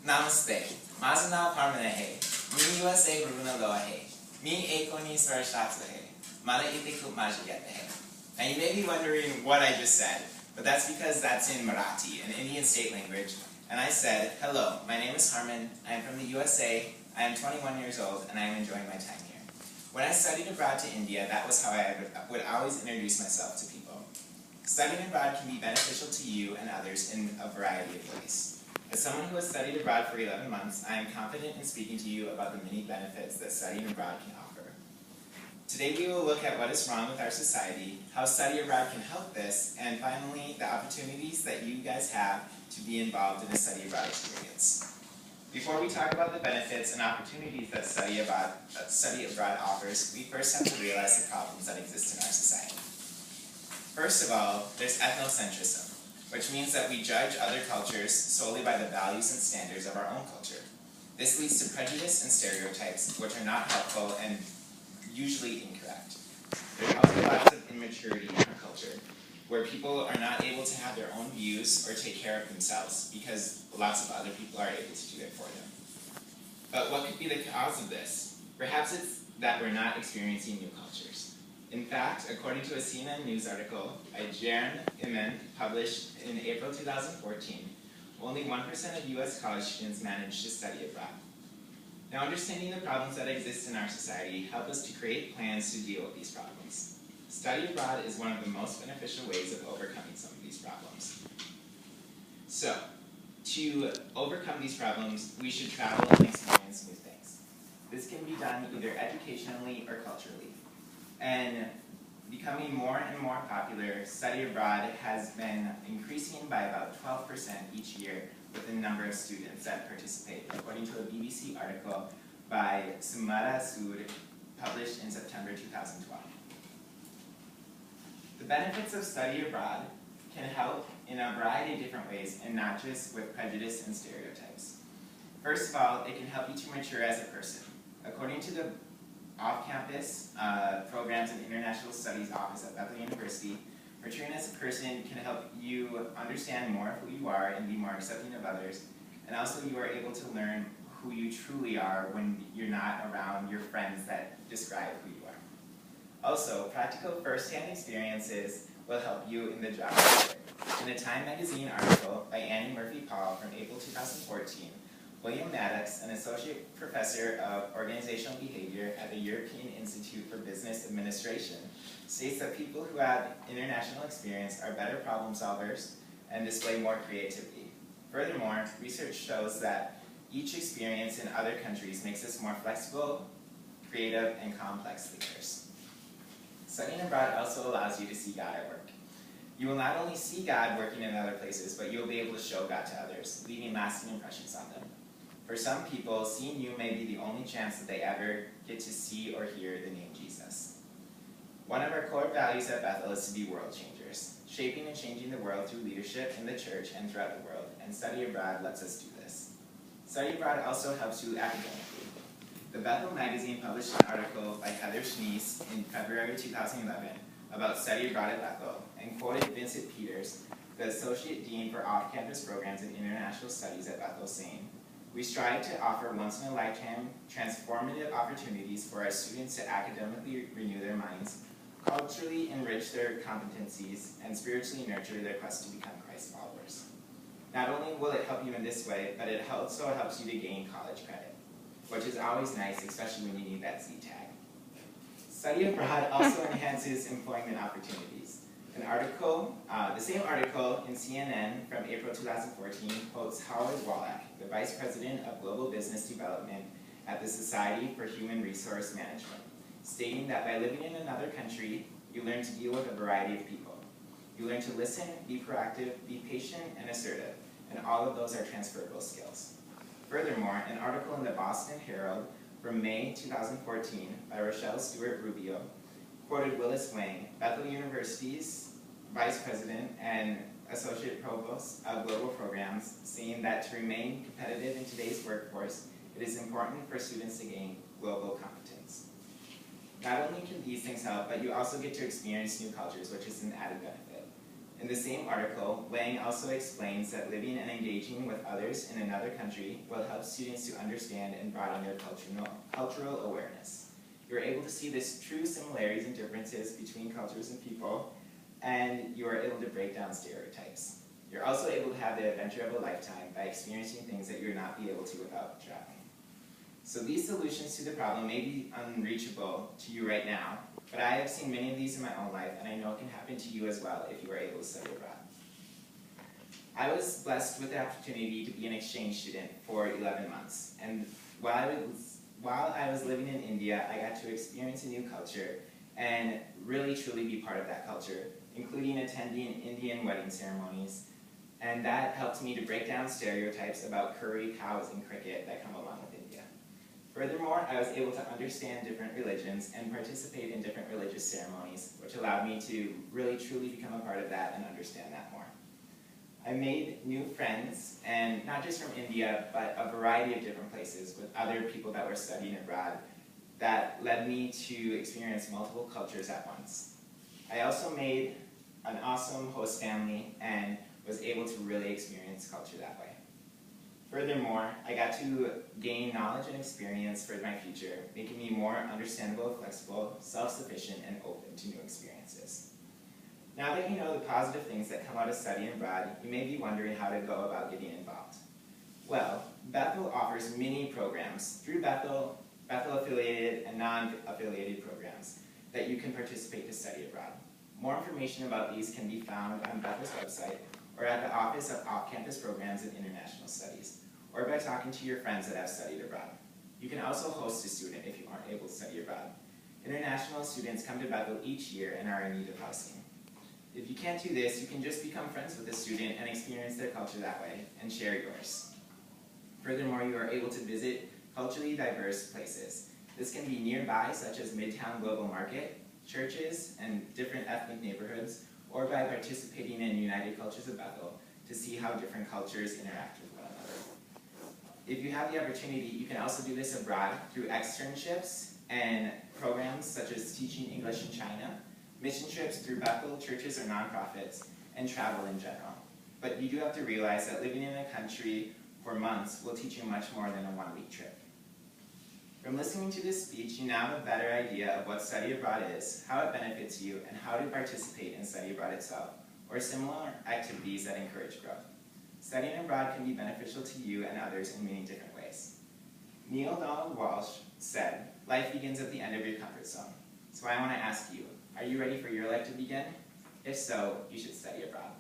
Namaste. Mazana Parmanehe. Mi USA Bruna Loahe. Mi Ekoni Sarashatsahe. Mala Itiku Majagatehe. Now you may be wondering what I just said, but that's because that's in Marathi, an Indian state language. And I said, hello, my name is Harman, I am from the USA, I am 21 years old, and I am enjoying my time here. When I studied abroad to India, that was how I would always introduce myself to people. Studying abroad can be beneficial to you and others in a variety of ways. As someone who has studied abroad for 11 months, I am confident in speaking to you about the many benefits that studying abroad can offer. Today we will look at what is wrong with our society, how study abroad can help this, and finally, the opportunities that you guys have to be involved in a study abroad experience. Before we talk about the benefits and opportunities that study abroad offers, we first have to realize the problems that exist in our society. First of all, there's ethnocentrism, which means that we judge other cultures solely by the values and standards of our own culture. This leads to prejudice and stereotypes, which are not helpful and usually incorrect. There's also lots of immaturity in our culture, where people are not able to have their own views or take care of themselves because lots of other people are able to do it for them. But what could be the cause of this? Perhaps it's that we're not experiencing new cultures. In fact, according to a CNN News article by Jaren Iman published in April 2014, only 1% of US college students manage to study abroad. Now, understanding the problems that exist in our society help us to create plans to deal with these problems. Study abroad is one of the most beneficial ways of overcoming some of these problems. So, to overcome these problems, we should travel and experience new things. This can be done either educationally or culturally. And becoming more and more popular, study abroad has been increasing by about 12% each year with the number of students that participate, according to a BBC article by Sumara Sood, published in September 2012. The benefits of study abroad can help in a variety of different ways, and not just with prejudice and stereotypes. First of all, it can help you to mature as a person. According to the off-campus programs and international studies office at Bethel University, maturing as a person can help you understand more of who you are and be more accepting of others, and also you are able to learn who you truly are when you're not around your friends that describe who you are. Also, practical first-hand experiences will help you in the job market. In a Time magazine article by Annie Murphy-Paul from April 2014, William Maddox, an associate professor of organizational behavior at the European Institute for Business Administration, states that people who have international experience are better problem solvers and display more creativity. Furthermore, research shows that each experience in other countries makes us more flexible, creative, and complex thinkers. Studying abroad also allows you to see God at work. You will not only see God working in other places, but you will be able to show God to others, leaving lasting impressions on them. For some people, seeing you may be the only chance that they ever get to see or hear the name Jesus. One of our core values at Bethel is to be world changers, shaping and changing the world through leadership in the church and throughout the world, and study abroad lets us do this. Study abroad also helps you academically. The Bethel magazine published an article by Heather Schneese in February 2011 about study abroad at Bethel, and quoted Vincent Peters, the Associate Dean for Off-Campus Programs and International Studies at Bethel, saying, "We strive to offer once-in-a-lifetime transformative opportunities for our students to academically renew their minds, culturally enrich their competencies, and spiritually nurture their quest to become Christ followers." Not only will it help you in this way, but it also helps you to gain college credit, which is always nice, especially when you need that Z tag. Study abroad also enhances employment opportunities. An article, the same article in CNN from April 2014 quotes Howard Wallach, the Vice President of Global Business Development at the Society for Human Resource Management, stating that by living in another country, you learn to deal with a variety of people. You learn to listen, be proactive, be patient, and assertive, and all of those are transferable skills. Furthermore, an article in the Boston Herald from May 2014 by Rochelle Stewart Rubio quoted Willis Wang, Bethel University's Vice President and Associate Provost of Global Programs, saying that to remain competitive in today's workforce, it is important for students to gain global competence. Not only can these things help, but you also get to experience new cultures, which is an added benefit. In the same article, Lang also explains that living and engaging with others in another country will help students to understand and broaden their cultural awareness. You're able to see the true similarities and differences between cultures and people, and you are able to break down stereotypes. You're also able to have the adventure of a lifetime by experiencing things that you'd not be able to without traveling. So these solutions to the problem may be unreachable to you right now, but I have seen many of these in my own life, and I know it can happen to you as well if you are able to study abroad. I was blessed with the opportunity to be an exchange student for 11 months, and while I was living in India, I got to experience a new culture and really truly be part of that culture, including attending Indian wedding ceremonies, and that helped me to break down stereotypes about curry, cows, and cricket that come along with India. Furthermore, I was able to understand different religions and participate in different religious ceremonies, which allowed me to really truly become a part of that and understand that more. I made new friends, and not just from India, but a variety of different places with other people that were studying abroad that led me to experience multiple cultures at once. I also made an awesome host family and was able to really experience culture that way. Furthermore, I got to gain knowledge and experience for my future, making me more understandable, flexible, self-sufficient, and open to new experiences. Now that you know the positive things that come out of studying abroad, you may be wondering how to go about getting involved. Well, Bethel offers many programs through Bethel affiliated and non-affiliated programs that you can participate to study abroad. More information about these can be found on Bethel's website or at the Office of Off-Campus Programs and International Studies, or by talking to your friends that have studied abroad. You can also host a student if you aren't able to study abroad. International students come to Bethel each year and are in need of housing. If you can't do this, you can just become friends with a student and experience their culture that way, and share yours. Furthermore, you are able to visit culturally diverse places. This can be nearby, such as Midtown Global Market, churches, and different ethnic neighborhoods, or by participating in United Cultures of Bethel to see how different cultures interact with one another. If you have the opportunity, you can also do this abroad through externships and programs such as teaching English in China, mission trips through Bethel churches or nonprofits, and travel in general. But you do have to realize that living in a country for months will teach you much more than a one-week trip. From listening to this speech, you now have a better idea of what study abroad is, how it benefits you, and how to participate in study abroad itself, or similar activities that encourage growth. Studying abroad can be beneficial to you and others in many different ways. Neil Donald Walsh said, "Life begins at the end of your comfort zone." So I want to ask you, are you ready for your life to begin? If so, you should study abroad.